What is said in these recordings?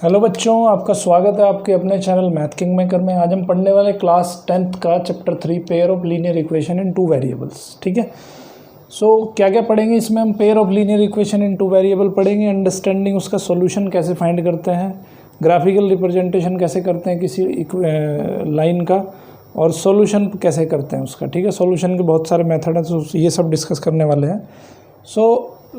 Hello बच्चों, आपका स्वागत है आपके अपने चैनल मैथ किंग मेकर में। आज हम पढ़ने वाले क्लास 10th का chapter 3 pair of linear equation in two variables. ठीक है, क्या क्या पढ़ेंगे इसमें हम? Pair of linear equation in two variable पढ़ेंगे, अंडरस्टैंडिंग उसका सॉल्यूशन कैसे फाइंड करते हैं, ग्राफिकल रिप्रेजेंटेशन कैसे करते हैं किसी लाइन का, और सॉल्यूशन कैसे करते हैं उसका। ठीक है, सॉल्यूशन के बहुत सारे मेथड हैं, तो ये सब डिस्कस करने वाले हैं।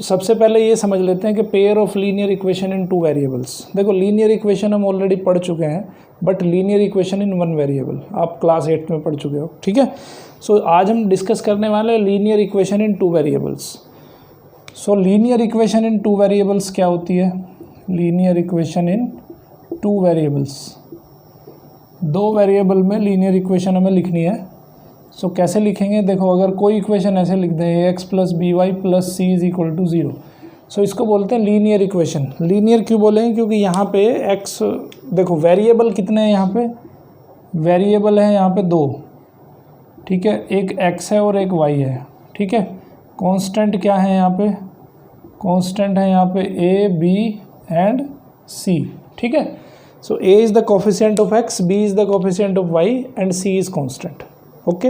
सबसे पहले ये समझ लेते हैं कि pair of linear equation in two variables. देखो, लीनियर इक्वेशन हम ऑलरेडी पढ़ चुके हैं, but linear equation in one variable आप क्लास 8 में पढ़ चुके हो। ठीक है, आज हम डिस्कस करने वाले हैं linear equation in two variables. Linear equation in two variables क्या होती है? Linear equation in two variables, दो वेरिएबल में लीनियर इक्वेशन हमें लिखनी है। कैसे लिखेंगे? देखो, अगर कोई इक्वेशन ऐसे लिख दें ax plus b y plus c is equal to 0, इसको बोलते हैं लीनियर इक्वेशन। लीनियर क्यों बोलेंगे? क्योंकि यहाँ पे x, देखो वेरिएबल कितने हैं यहाँ पे? वेरिएबल है यहाँ पे दो। ठीक है, एक x है और एक y है। ठीक है, कांस्टेंट क्या है यहाँ पे? कांस्टेंट है यहाँ पे a, b एंड c। ठीक है, a is the coefficient of x, b is the coefficient of y and c is constant. Okay,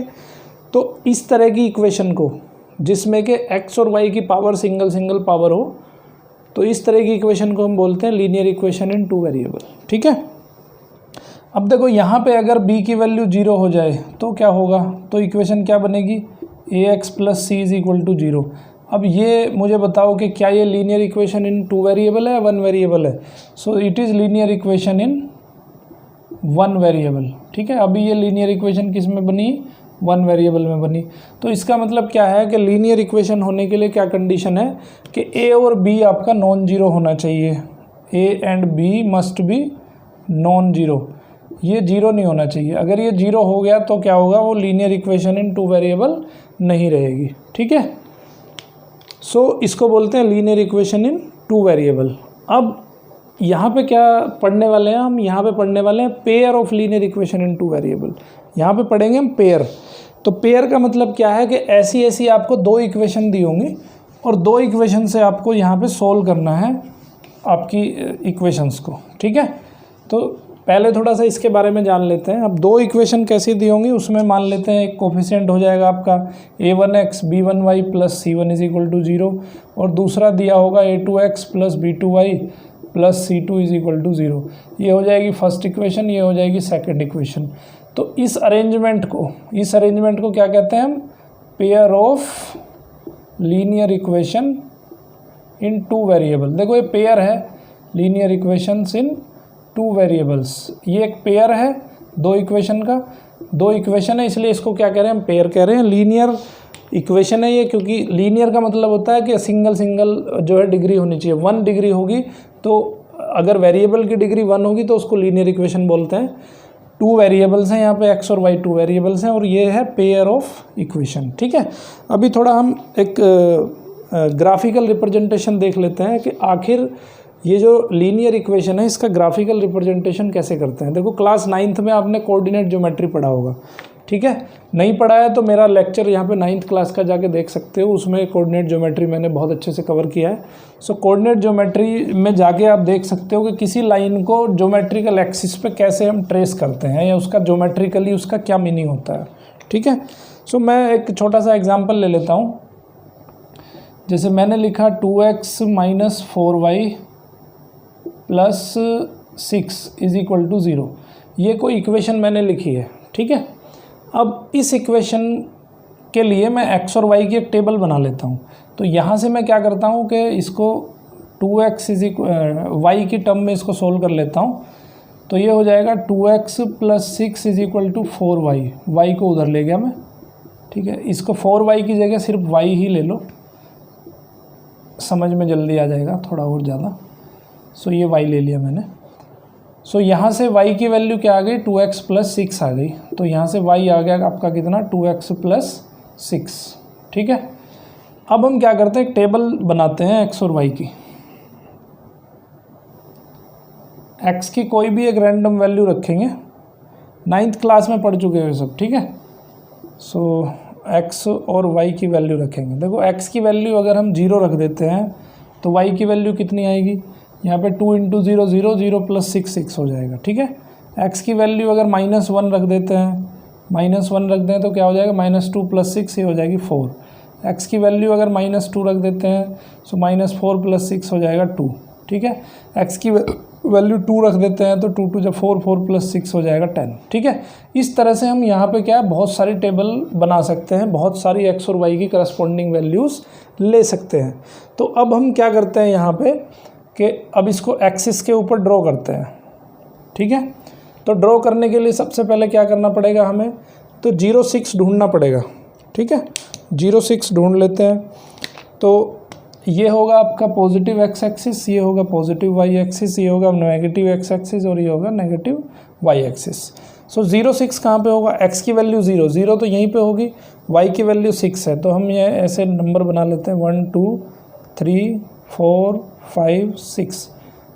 तो इस तरह की इक्वेशन को, जिसमें कि x और y की पावर सिंगल पावर हो, तो इस तरह की इक्वेशन को हम बोलते हैं linear equation in two variable. ठीक है, अब देखो यहाँ पे अगर b की वैल्यू 0 हो जाए तो क्या होगा? तो इक्वेशन क्या बनेगी? ax plus c is equal to 0। अब ये मुझे बताओ कि क्या ये linear equation in two variable है या वन वेरिएबल है? It is linear equation in one variable. ठीक है, अभी ये लीनियर इक्वेशन किस में बनी? वन वेरिएबल में बनी। तो इसका मतलब क्या है कि लीनियर इक्वेशन होने के लिए क्या कंडीशन है कि a और b आपका नॉन जीरो होना चाहिए। a and b must be non zero, ये जीरो नहीं होना चाहिए। अगर ये जीरो हो गया तो क्या होगा? वो linear equation in two variable नहीं रहेगी। ठीक है, इसको बोलते हैं linear equation in two variable. अब यहाँ पे क्या पढ़ने वाले हैं हम? यहाँ पे पढ़ने वाले हैं pair of linear equation in two variable. यहाँ पे पढ़ेंगे हम पेयर। तो पेयर का मतलब क्या है कि ऐसी ऐसी आपको दो इक्वेशन दी होंगी और दो इक्वेशन से आपको यहाँ पे सोल्व करना है आपकी इक्वेशंस को। ठीक है, तो पहले थोड़ा सा इसके बारे में जान लेते हैं। अब दो इक्वेशन कैसी दी होंगी, उसमें मान लेते हैं एक कोफिशिएंट हो जाएगा आपका a1x b1y plus c1 is equal to 0, और दूसरा दिया होगा a2x plus b2y plus c2 is equal to 0। ये हो जाएगी फर्स्ट इक्वेशन, ये हो जाएगी सेकंड इक्वेशन। तो इस अरेंजमेंट को क्या कहते हैं हम? Pair of linear equation in two variable. देखो, ये पेयर है लीनियर इक्वेशंस इन टू वेरिएबल्स। ये एक पेयर है दो इक्वेशन का, दो इक्वेशन है, इसलिए इसको क्या कह रहे हैं? हम पेयर कह रहे हैं। लीनियर इक्वेशन है ये, क्योंकि लीनियर का मतलब होता है कि सिंगल जो है डिग्री होनी चाहिए। 1 डिग्री होगी तो अगर वेरिएबल की डिग्री 1 होगी तो उसको लीनियर इक्वेशन बोलते हैं। टू वेरिएबल्स हैं यहाँ पे, x और y टू वेरिएबल्स हैं, और ये है पेयर ऑफ इक्वेशन। ठीक है, अभी थोड़ा हम एक ग्राफिकल रिप्रेजेंटेशन देख लेते हैं कि आखिर ये जो लीनियर इक्वेशन है इसका ग्राफिकल रिप्रेजेंटेशन कैसे करते हैं। देखो, क्लास 9th में आपने कोऑर्डिनेट ज्योमेट्री पढ़ा होगा। ठीक है, नहीं पढ़ा है तो मेरा लेक्चर यहाँ पे 9th क्लास का जाके देख सकते हो, उसमें कोऑर्डिनेट ज्योमेट्री मैंने बहुत अच्छे से कवर किया है। कोऑर्डिनेट ज्योमेट्री में जाके आप देख सकते हो कि किसी लाइन को ज्योमेट्रिकल एक्सिस पे कैसे हम ट्रेस करते हैं, या उसका ज्योमेट्रिकली उसका क्या मीनिंग होता है। ठीक है, मैं एक छोटा सा एग्जाम्पल ले लेता हूँ। जैसे मैंने लिखा 2x minus 4y plus 6 is equal to 0। ये कोई इक्वेशन मैंने लिखी है। ठीक है, अब इस इक्वेशन के लिए मैं x और y की एक टेबल बना लेता हूँ। तो यहाँ से मैं क्या करता हूँ कि इसको 2x इज y की टर्म में इसको सोल्व कर लेता हूँ। तो ये हो जाएगा 2x plus 6 is equal to 4y, y को उधर ले गया मैं। ठीक है, इसको 4y की जगह सिर्फ y ही ले लो, समझ में जल्दी आ जाएगा थोड़ा और ज़्यादा। ये y ले लिया मैंने। यहाँ से y की वैल्यू क्या आ गई? 2x प्लस 6 आ गई। तो यहाँ से y आ गया आपका कितना? 2x plus 6। ठीक है, अब हम क्या करते हैं? एक टेबल बनाते हैं x और y की। x की कोई भी एक रैंडम वैल्यू रखेंगे, 9th क्लास में पढ़ चुके हो सब। ठीक है, x और y की वैल्यू रखेंगे। देखो, x की वैल्यू अगर हम 0 रख देते हैं तो y की वैल्यू कितनी आएगी? यहाँ पे 2 × 0 0 0 + 6 6 हो जाएगा। ठीक है, x की वैल्यू अगर -1 रख देते हैं, -1 रख दें तो क्या हो जाएगा, -2 + 6 ये हो जाएगी 4। x की वैल्यू अगर -2 रख देते हैं तो -4 + 6 हो जाएगा 2। ठीक है, x की वैल्यू 2 रख देते हैं तो 2 2 जब 4 4 + 6 हो जाएगा 10। ठीक है, इस तरह से हम यहाँ पे क्या है, बहुत सारी टेबल बना सकते हैं, बहुत सारी x और y की करस्पॉन्डिंग वैल्यूज़ ले सकते हैं। तो अब हम क्या करते हैं यहाँ पे कि अब इसको एक्सिस के ऊपर ड्रॉ करते हैं। ठीक है, तो ड्रॉ करने के लिए सबसे पहले क्या करना पड़ेगा हमें, तो 0 6 ढूंढना पड़ेगा। ठीक है, 0 6 ढूंढ लेते हैं। तो ये होगा आपका पॉजिटिव x एक्सिस, ये होगा पॉजिटिव y एक्सिस, ये होगा नेगेटिव x एक्सिस और ये होगा नेगेटिव y एक्सिस। सो 0 6 कहाँ पे होगा, x की वैल्यू 0 0 तो यहीं पे होगी, y की वैल्यू 6 है, तो हम ये ऐसे नंबर बना लेते हैं 1 2 3 4 5 6।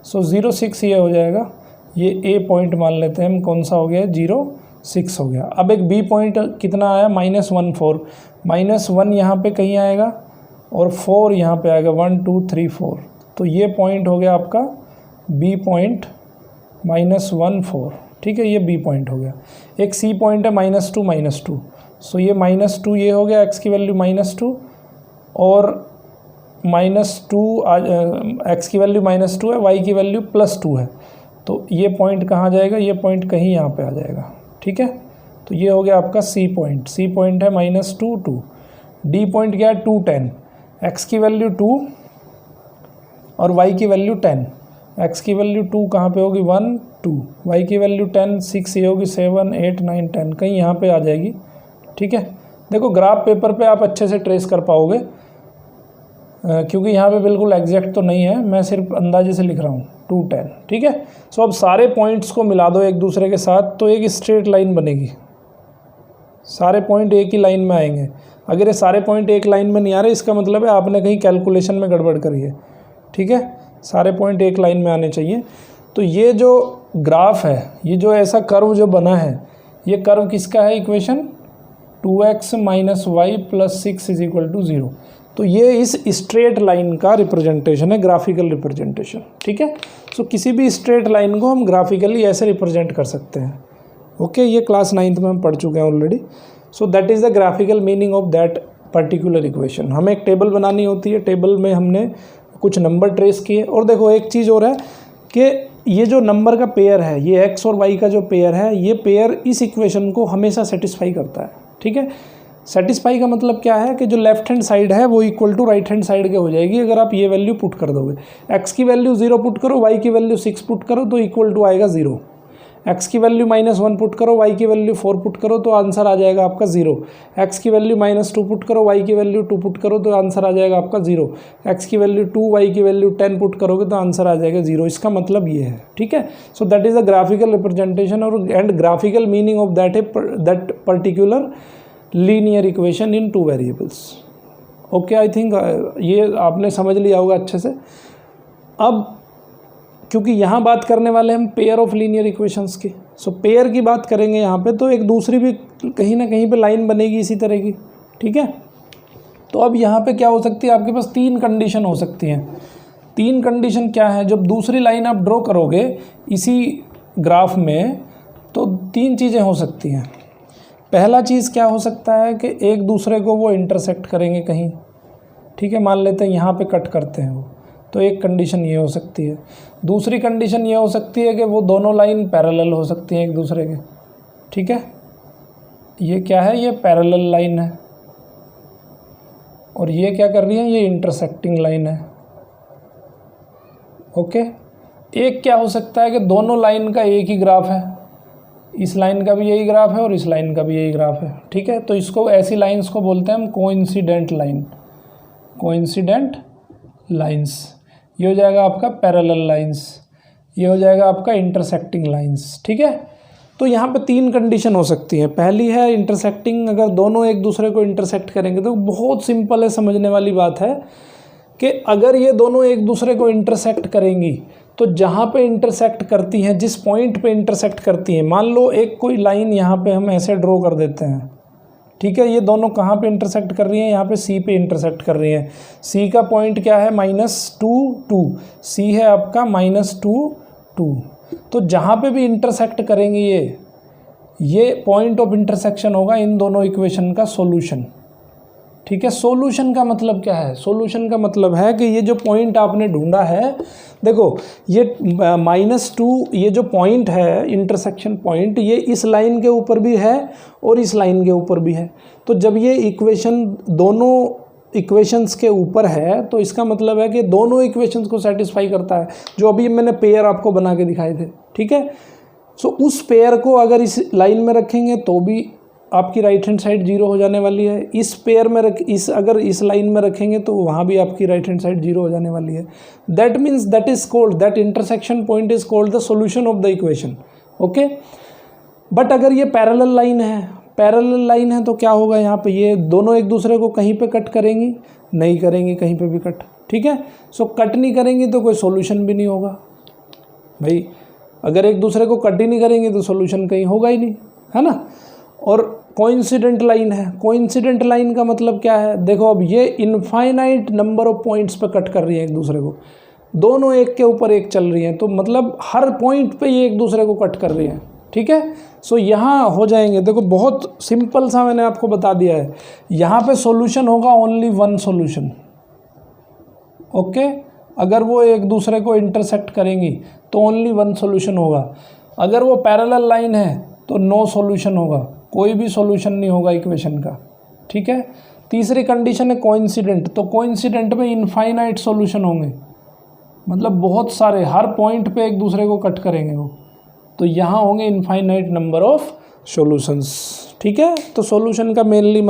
सो 0 6 ये हो जाएगा, ये a पॉइंट मान लेते हैं हम, कौन सा हो गया, 0 6 हो गया। अब एक b पॉइंट कितना आया, -1 4, -1 यहाँ पे कहीं आएगा और 4 यहाँ पे आएगा, 1 2 3 4, तो ये पॉइंट हो गया आपका b पॉइंट -1 4। ठीक है, ये b पॉइंट हो गया। एक c पॉइंट है -2 -2, सो ये -2 ये हो गया, x की वैल्यू -2 और -2 x की वैल्यू -2 है, y की वैल्यू +2 है, तो ये पॉइंट कहाँ जाएगा, ये पॉइंट कहीं यहाँ पे आ जाएगा। ठीक है, तो ये हो गया आपका c पॉइंट है -2 2। d पॉइंट क्या है, 2 10, x की वैल्यू 2 और y की वैल्यू 10। x की वैल्यू 2 कहाँ पे होगी, 1 2, y की वैल्यू 10 6 ये होगी 7 8 9 10, कहीं यहाँ पे आ जाएगी। ठीक है, देखो ग्राफ पेपर पे आप अच्छे से ट्रेस कर पाओगे, क्योंकि यहाँ पे बिल्कुल एग्जैक्ट तो नहीं है, मैं सिर्फ अंदाजे से लिख रहा हूँ 2 10। ठीक है, सो अब सारे पॉइंट्स को मिला दो एक दूसरे के साथ तो एक स्ट्रेट लाइन बनेगी, सारे पॉइंट एक ही लाइन में आएंगे। अगर ये सारे पॉइंट एक लाइन में नहीं आ रहे, इसका मतलब है आपने कहीं कैलकुलेशन में गड़बड़ करी है। ठीक है, सारे पॉइंट एक लाइन में आने चाहिए। तो ये जो ग्राफ है, ये जो ऐसा कर्व जो बना है, ये कर्व किसका है, इक्वेशन 2x - y + 6 = 0। तो ये इस स्ट्रेट लाइन का रिप्रेजेंटेशन है, ग्राफिकल रिप्रेजेंटेशन। ठीक है, सो किसी भी स्ट्रेट लाइन को हम ग्राफिकली ऐसे रिप्रेजेंट कर सकते हैं। ओके, ये क्लास 9th में हम पढ़ चुके हैं already. So that is the graphical meaning of that particular equation. हमें एक टेबल बनानी होती है, टेबल में हमने कुछ नंबर ट्रेस किए, और देखो एक चीज़ और है कि ये जो नंबर का पेयर है, ये x और y का जो पेयर है, ये पेयर इस इक्वेशन को हमेशा सेटिस्फाई करता है। ठीक है, सेटिस्फाई का मतलब क्या है कि जो लेफ्ट हैंड साइड है वो equal to right hand side के हो जाएगी अगर आप ये वैल्यू पुट कर दोगे। x की वैल्यू 0 पुट करो, y की वैल्यू 6 पुट करो तो इक्वल टू आएगा 0। x की वैल्यू -1 पुट करो, y की वैल्यू 4 पुट करो तो आंसर आ जाएगा आपका 0। x की वैल्यू -2 पुट करो, y की वैल्यू 2 पुट करो तो आंसर आ जाएगा आपका 0। x की वैल्यू 2, y की वैल्यू 10 पुट करोगे तो आंसर आ जाएगा 0। इसका मतलब ये है। ठीक है, so that is the graphical representation और and graphical meaning of that particular linear equation in 2 variables. Okay, I think ये आपने समझ लिया होगा अच्छे से। अब क्योंकि यहाँ बात करने वाले हम पेयर ऑफ लीनियर इक्वेशंस की, सो पेयर की बात करेंगे यहाँ पे, तो एक दूसरी भी कहीं ना कहीं पे लाइन बनेगी इसी तरह की। ठीक है, तो अब यहाँ पे क्या हो सकती है, आपके पास 3 कंडीशन हो सकती हैं। 3 कंडीशन क्या है, जब दूसरी लाइन आप ड्रॉ करोगे इसी ग्राफ में तो 3 चीज़ें हो सकती हैं। पहला चीज़ क्या हो सकता है कि एक दूसरे को वो इंटरसेक्ट करेंगे कहीं। ठीक है, मान लेते हैं यहाँ पे कट करते हैं वो, तो एक कंडीशन ये हो सकती है। दूसरी कंडीशन ये हो सकती है कि वो दोनों लाइन पैरेलल हो सकती हैं एक दूसरे के। ठीक है, ये क्या है, ये पैरेलल लाइन है और ये क्या कर रही है, ये इंटरसेक्टिंग लाइन है। ओके, एक क्या हो सकता है कि दोनों लाइन का एक ही ग्राफ है, इस लाइन का भी यही ग्राफ है और इस लाइन का भी यही ग्राफ है। ठीक है, तो इसको ऐसी लाइंस को बोलते हैं हम कोइंसिडेंट लाइन, कोइंसिडेंट लाइंस। ये हो जाएगा आपका पैरेलल लाइंस, ये हो जाएगा आपका इंटरसेक्टिंग लाइंस। ठीक है, तो यहाँ पे 3 कंडीशन हो सकती हैं। पहली है इंटरसेक्टिंग, अगर दोनों एक दूसरे को इंटरसेक्ट करेंगे तो बहुत सिंपल है, समझने वाली बात है कि अगर ये दोनों एक दूसरे को इंटरसेक्ट करेंगी तो जहाँ पे इंटरसेक्ट करती हैं, जिस पॉइंट पे इंटरसेक्ट करती हैं, मान लो एक कोई लाइन यहाँ पे हम ऐसे ड्रॉ कर देते हैं। ठीक है। ये दोनों कहाँ पे इंटरसेक्ट कर रही हैं, यहाँ पे सी पे इंटरसेक्ट कर रही हैं। सी का पॉइंट क्या है, -2 सी है आपका -2 तो जहाँ पे भी इंटरसेक्ट करेंगे ये पॉइंट ऑफ इंटरसेक्शन होगा इन दोनों इक्वेशन का सॉल्यूशन। ठीक है। सॉल्यूशन का मतलब क्या है, सॉल्यूशन का मतलब है कि ये जो पॉइंट आपने ढूंढा है, देखो ये -2 ये जो पॉइंट है इंटरसेक्शन पॉइंट, ये इस लाइन के ऊपर भी है और इस लाइन के ऊपर भी है। तो जब ये इक्वेशन दोनों इक्वेशंस के ऊपर है तो इसका मतलब है कि दोनों इक्वेशंस को सेटिस्फाई करता है, जो अभी मैंने पेयर आपको बना के दिखाए थे। ठीक है। सो उस पेयर को अगर इस लाइन में रखेंगे तो भी आपकी राइट हैंड साइड 0 हो जाने वाली है, इस पेयर में अगर इस लाइन में रखेंगे तो वहाँ भी आपकी राइट हैंड साइड 0 हो जाने वाली है। That means that is called, that intersection point is called the solution of the equation. Okay. But अगर ये पैरेलल लाइन है तो क्या होगा, यहाँ पे ये दोनों एक दूसरे को कहीं पे कट करेंगी, नहीं करेंगी कहीं पे भी कट। ठीक है। सो कट नहीं करेंगी तो कोई सॉल्यूशन भी नहीं होगा भाई, अगर एक दूसरे को कट ही नहीं करेंगे तो सॉल्यूशन कहीं होगा ही नहीं, है ना। और कोइंसिडेंट लाइन है, कोइंसिडेंट लाइन का मतलब क्या है, देखो अब ये इनफाइनाइट नंबर ऑफ पॉइंट्स पे कट कर रही है एक दूसरे को, दोनों एक के ऊपर एक चल रही हैं, तो मतलब हर पॉइंट पे ये एक दूसरे को कट कर रही हैं। ठीक है। सो यहाँ हो जाएंगे, देखो बहुत सिंपल सा मैंने आपको बता दिया है, यहाँ पे सॉल्यूशन होगा ओनली वन सॉल्यूशन। ओके। अगर वो एक दूसरे को इंटरसेक्ट करेंगी तो ओनली वन सॉल्यूशन होगा। अगर वो पैरेलल लाइन है तो नो सॉल्यूशन होगा, कोई भी सॉल्यूशन नहीं होगा इक्वेशन का। ठीक है। तीसरी कंडीशन है कोइंसिडेंट, तो कोइंसिडेंट में इनफाइनाइट सॉल्यूशन होंगे, मतलब बहुत सारे, हर पॉइंट पे एक दूसरे को कट करेंगे वो, तो यहाँ होंगे इनफाइनाइट नंबर ऑफ सॉल्यूशंस। ठीक है। तो सॉल्यूशन का मेनली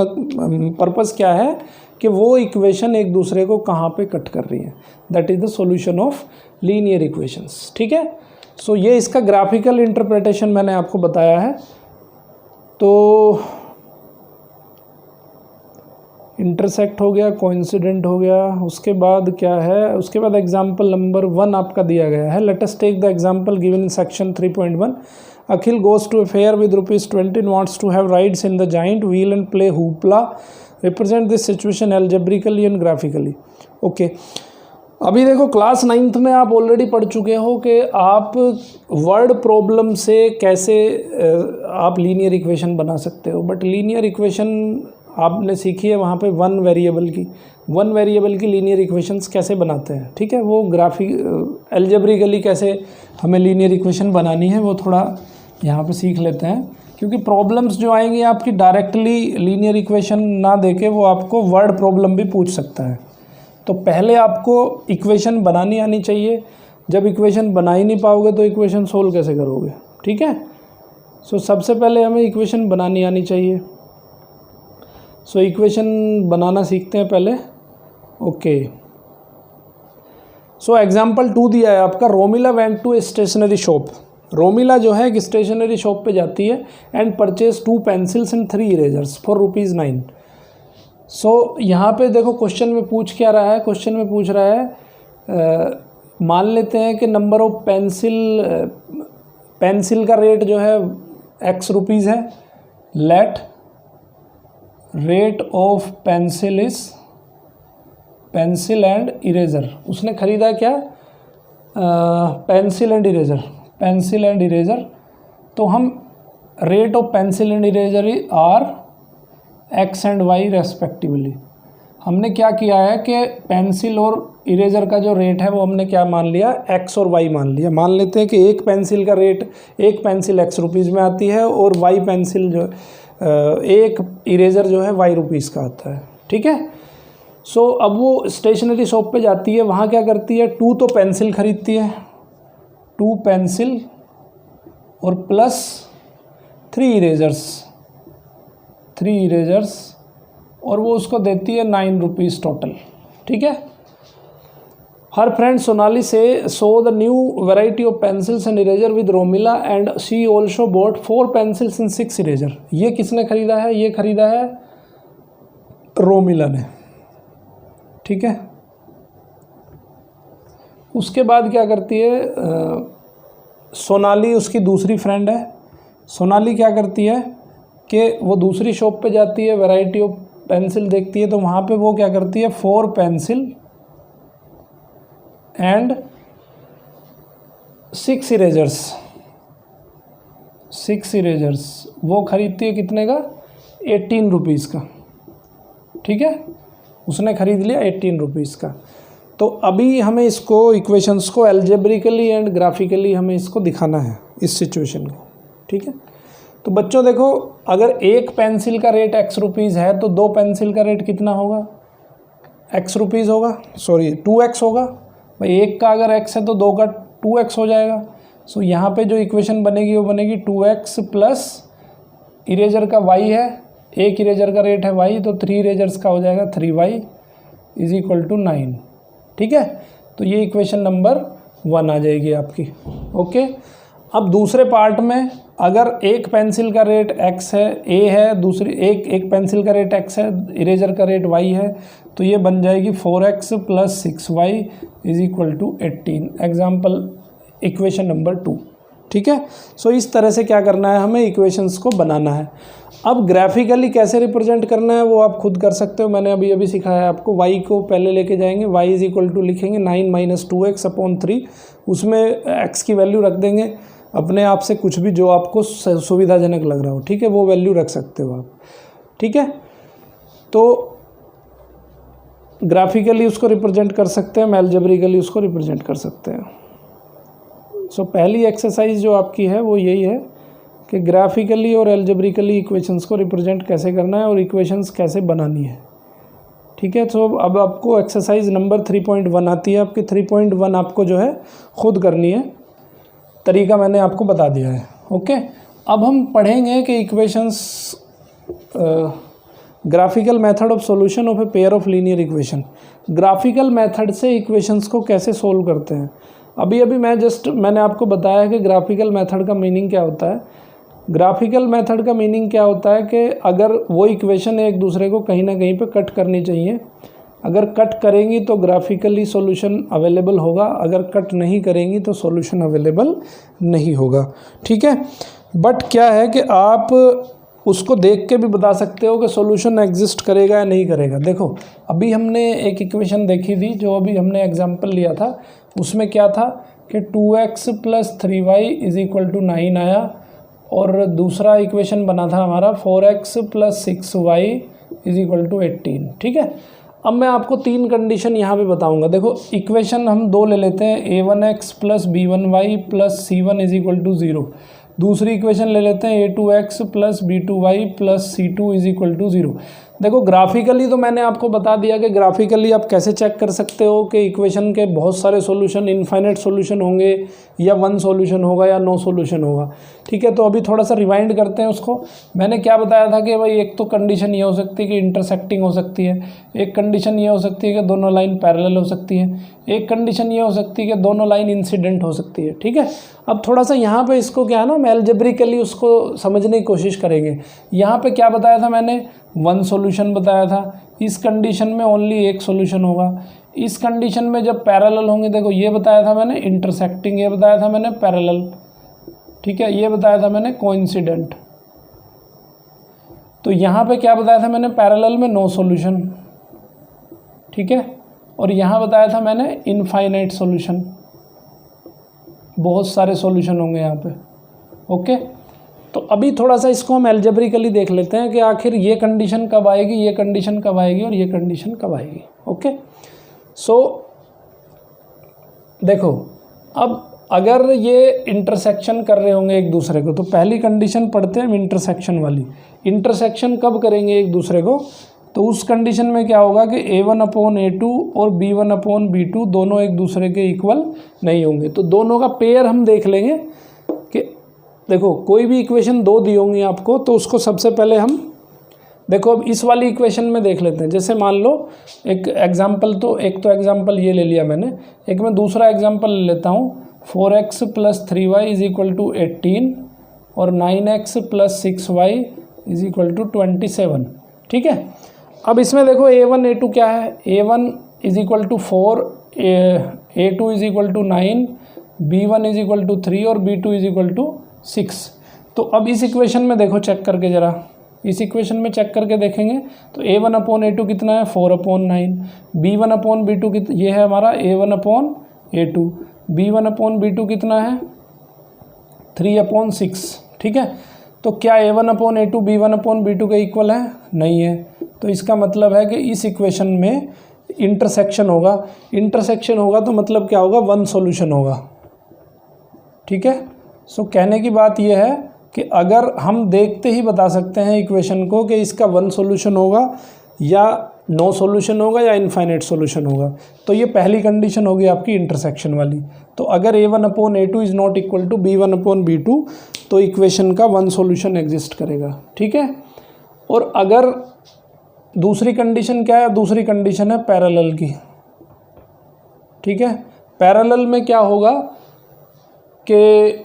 पर्पस क्या है कि वो इक्वेशन एक दूसरे को कहाँ पे कट कर रही है, that is the solution of linear equations. ठीक है। सो ये इसका ग्राफिकल इंटरप्रिटेशन मैंने आपको बताया है। तो इंटरसेक्ट हो गया, कोइंसिडेंट हो गया, उसके बाद क्या है, उसके बाद एग्जाम्पल नंबर 1 आपका दिया गया है। Let us take the example given in section 3.1। Akhil goes to a fair with ₹20 and wants to have rides in the giant wheel and play hoopla. Represent this situation algebraically and graphically. Okay. अभी देखो class 9th में आप already पढ़ चुके हो कि आप word problem से कैसे आप लीनियर इक्वेशन बना सकते हो, बट लीनियर इक्वेशन आपने सीखी है वहाँ पे वन वेरिएबल की लीनियर इक्वेशंस कैसे बनाते हैं। ठीक है। वो एल्जेब्रिकली कैसे हमें लीनियर इक्वेशन बनानी है वो थोड़ा यहाँ पे सीख लेते हैं, क्योंकि प्रॉब्लम्स जो आएंगी आपकी डायरेक्टली लीनियर इक्वेशन ना देके वो आपको वर्ड प्रॉब्लम भी पूछ सकता है। तो पहले आपको इक्वेशन बनानी आनी चाहिए, जब इक्वेशन बना ही नहीं पाओगे तो इक्वेशन सोल्व कैसे करोगे। ठीक है। सो सबसे पहले हमें इक्वेशन बनानी आनी चाहिए। सो इक्वेशन बनाना सीखते हैं पहले। ओके। सो एग्जाम्पल 2 दिया है आपका, Romila went to a stationery shop. Romila जो है एक स्टेशनरी शॉप पे जाती है and purchase 2 pencils and 3 erasers for ₹9। So यहाँ पे देखो क्वेश्चन में पूछ क्या रहा है, क्वेश्चन में पूछ रहा है मान लेते हैं कि नंबर ऑफ पेंसिल का रेट जो है X रुपीज़ है। Let rate of pencil is pencil and eraser. उसने ख़रीदा क्या, पेंसिल एंड इरेज़र। तो हम rate of pencil and eraser are X and Y respectively. हमने क्या किया है कि पेंसिल और इरेज़र का जो रेट है वो हमने क्या मान लिया, X और Y मान लिया। मान लेते हैं कि एक पेंसिल का रेट, एक पेंसिल X रुपीज़ में आती है और Y पेंसिल जो एक इरेज़र जो है Y रुपीज़ का आता है। ठीक है। सो अब वो स्टेशनरी शॉप पे जाती है, वहाँ क्या करती है, 2 तो पेंसिल ख़रीदती है, 2 पेंसिल और प्लस 3 इरेजर्स और वो उसको देती है 9 रुपीज़ टोटल। ठीक है। हर फ्रेंड सोनाली से so the new variety of pencils and eraser with Romila and she also boat 4 pencils and 6 eraser. ये किसने ख़रीदा है, ये ख़रीदा है रोमिला ने। ठीक है। उसके बाद क्या करती है, सोनाली उसकी दूसरी फ्रेंड है। सोनाली क्या करती है, कि वो दूसरी शॉप पे जाती है, वैरायटी ऑफ पेंसिल देखती है, तो वहाँ पे वो क्या करती है 4 पेंसिल एंड 6 इरेजर्स, 6 इरेजर्स वो खरीदती है कितने का 18 रुपीज़ का। ठीक है, उसने खरीद लिया 18 रुपीज़ का। तो अभी हमें इसको इक्वेशंस को एल्जेब्रिकली एंड ग्राफिकली हमें इसको दिखाना है इस सिचुएशन को। ठीक है, तो बच्चों देखो, अगर एक पेंसिल का रेट x रुपीज़ है तो 2 पेंसिल का रेट कितना होगा x रुपीज़ होगा, सॉरी 2x होगा भाई। एक का अगर x है तो 2 का 2x हो जाएगा। सो यहाँ पे जो इक्वेशन बनेगी वो बनेगी 2x प्लस इरेजर का y है, एक इरेजर का रेट है y, तो 3 इरेजर्स का हो जाएगा 3y इज इक्वल टू 9। ठीक है, तो ये इक्वेशन नंबर 1 आ जाएगी आपकी। ओके, अब दूसरे पार्ट में अगर एक पेंसिल का रेट x है, a है, दूसरी एक पेंसिल का रेट x है, इरेजर का रेट y है, तो ये बन जाएगी 4x plus 6y is equal to 18। Example equation number 2। ठीक है, सो इस तरह से क्या करना है, हमें इक्वेशंस को बनाना है। अब ग्राफिकली कैसे रिप्रेजेंट करना है वो आप खुद कर सकते हो, मैंने अभी सिखाया है आपको। y को पहले लेके जाएंगे, y इज इक्वल टू लिखेंगे 9 माइनस 2x अपॉन 3, उसमें x की वैल्यू रख देंगे अपने आप से, कुछ भी जो आपको सुविधाजनक लग रहा हो। ठीक है, वो वैल्यू रख सकते हो आप। ठीक है, तो ग्राफिकली उसको रिप्रेजेंट कर सकते हैं, एल्जेब्रिकली उसको रिप्रेजेंट कर सकते हैं। सो पहली एक्सरसाइज जो आपकी है वो यही है कि ग्राफिकली और एल्जेब्रिकली इक्वेशंस को रिप्रेजेंट कैसे करना है और इक्वेशंस कैसे बनानी है। ठीक है, तो अब आपको एक्सरसाइज नंबर 3.1 आती है आपकी। 3.1 आपको जो है खुद करनी है, तरीका मैंने आपको बता दिया है। ओके, अब हम पढ़ेंगे कि equations graphical method of solution of a pair of linear equation. Graphical method से इक्वेशंस को कैसे सोल्व करते हैं। अभी मैंने आपको बताया कि ग्राफिकल मेथड का मीनिंग क्या होता है। ग्राफिकल मेथड का मीनिंग क्या होता है कि अगर वो इक्वेशन एक दूसरे को कहीं ना कहीं पे कट करनी चाहिए, अगर कट करेंगी तो ग्राफिकली सॉल्यूशन अवेलेबल होगा, अगर कट नहीं करेंगी तो सॉल्यूशन अवेलेबल नहीं होगा। ठीक है, बट क्या है कि आप उसको देख के भी बता सकते हो कि सॉल्यूशन एग्जिस्ट करेगा या नहीं करेगा। देखो, अभी हमने एक इक्वेशन देखी थी, जो अभी हमने एग्जांपल लिया था, उसमें क्या था कि 2x plus 3y is equal to 9 आया, और दूसरा इक्वेशन बना था हमारा 4x plus 6y is equal to 18। ठीक है, अब मैं आपको 3 कंडीशन यहाँ पे बताऊँगा। देखो, इक्वेशन हम 2 ले लेते हैं, a1x plus b1y plus c1 is equal to 0। दूसरी इक्वेशन ले लेते हैं a2x plus b2y plus c2 is equal to 0। देखो, ग्राफिकली तो मैंने आपको बता दिया कि ग्राफिकली आप कैसे चेक कर सकते हो कि इक्वेशन के बहुत सारे सॉल्यूशन, इनफाइनाइट सॉल्यूशन होंगे या 1 सॉल्यूशन होगा या नो सॉल्यूशन होगा। ठीक है, तो अभी थोड़ा सा रिवाइंड करते हैं उसको। मैंने क्या बताया था कि भाई एक तो कंडीशन ये हो सकती है कि इंटरसेक्टिंग हो सकती है, एक कंडीशन ये हो सकती है कि दोनों लाइन पैरेलल हो सकती है, एक कंडीशन ये हो सकती है कि दोनों लाइन इंसिडेंट हो सकती है। ठीक है, अब थोड़ा सा यहाँ पे इसको क्या है ना, हम एल्जेब्रिकली उसको समझने की कोशिश करेंगे। यहाँ पे क्या बताया था मैंने, 1 सॉल्यूशन बताया था। इस कंडीशन में ओनली एक सॉल्यूशन होगा। इस कंडीशन में जब पैरेलल होंगे, देखो ये बताया था मैंने इंटरसेक्टिंग, ये बताया था मैंने पैरेलल। ठीक है, ये बताया था मैंने कोइंसिडेंट। तो यहाँ पे क्या बताया था मैंने, पैरेलल में नो सॉल्यूशन। ठीक है, और यहाँ बताया था मैंने इनफाइनाइट सॉल्यूशन, बहुत सारे सॉल्यूशन होंगे यहाँ पे। ओके, तो अभी थोड़ा सा इसको हम एल्जेब्रिकली देख लेते हैं कि आखिर ये कंडीशन कब आएगी, ये कंडीशन कब आएगी और ये कंडीशन कब आएगी। ओके, सो देखो, अब अगर ये इंटरसेक्शन कर रहे होंगे एक दूसरे को, तो पहली कंडीशन पढ़ते हैं हम इंटरसेक्शन वाली। इंटरसेक्शन कब करेंगे एक दूसरे को, तो उस कंडीशन में क्या होगा कि a1 अपॉन a2 और b1 अपॉन b2 दोनों एक दूसरे के इक्वल नहीं होंगे। तो दोनों का पेयर हम देख लेंगे कि देखो, कोई भी इक्वेशन 2 दी होंगी आपको, तो उसको सबसे पहले हम देखो, अब इस वाली इक्वेशन में देख लेते हैं। जैसे मान लो एक एग्जाम्पल ये ले लिया मैंने, एक मैं दूसरा एग्जाम्पल ले लेता हूँ। 4x plus 3y is equal to 18 और 9x plus 6y is equal to 27। ठीक है, अब इसमें देखो a1 a2 क्या है, a1 is equal to 4, a2 is equal to 9, b1 is equal to 3 और b2 इज इक्वल टू 6। तो अब इस इक्वेशन में देखो, चेक करके ज़रा इस इक्वेशन में चेक करके देखेंगे तो a1/a2 कितना है 4/9, b1/b2 ये है हमारा a1/a2, b1/b2 कितना है 3/6, ठीक है। तो क्या a1/a2 b1/b2 के इक्वल है? नहीं है। तो इसका मतलब है कि इस इक्वेशन में इंटरसेक्शन होगा, इंटरसेक्शन होगा तो मतलब क्या होगा, वन सॉल्यूशन होगा, ठीक है। सो कहने की बात यह है कि अगर हम देखते ही बता सकते हैं इक्वेशन को कि इसका वन सॉल्यूशन होगा या नो सॉल्यूशन होगा या इनफाइनाइट सॉल्यूशन होगा, तो ये पहली कंडीशन होगी आपकी इंटरसेक्शन वाली। तो अगर a1/a2 is not equal to b1/b2 तो इक्वेशन का वन सॉल्यूशन एग्जिस्ट करेगा, ठीक है। और अगर दूसरी कंडीशन क्या है? दूसरी कंडीशन है पैरेलल की, ठीक है। पैरेलल में क्या होगा कि